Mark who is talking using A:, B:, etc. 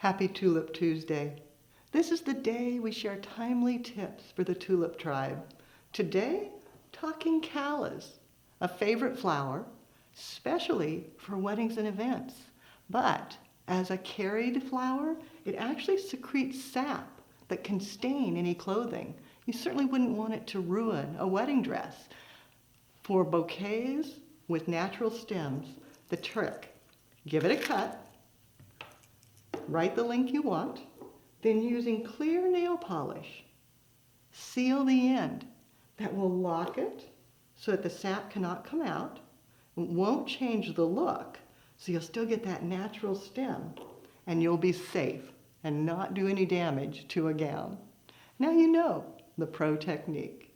A: Happy Tulip Tuesday. This is the day we share timely tips for the tulip tribe. Today, talking callas, a favorite flower, especially for weddings and events. But as a carried flower, it actually secretes sap that can stain any clothing. You certainly wouldn't want it to ruin a wedding dress. For bouquets with natural stems, the trick, give it a cut, write the length you want, then using clear nail polish, seal the end. That will lock it so that the sap cannot come out. It won't change the look, so you'll still get that natural stem, and you'll be safe and not do any damage to a gown. Now you know the pro technique.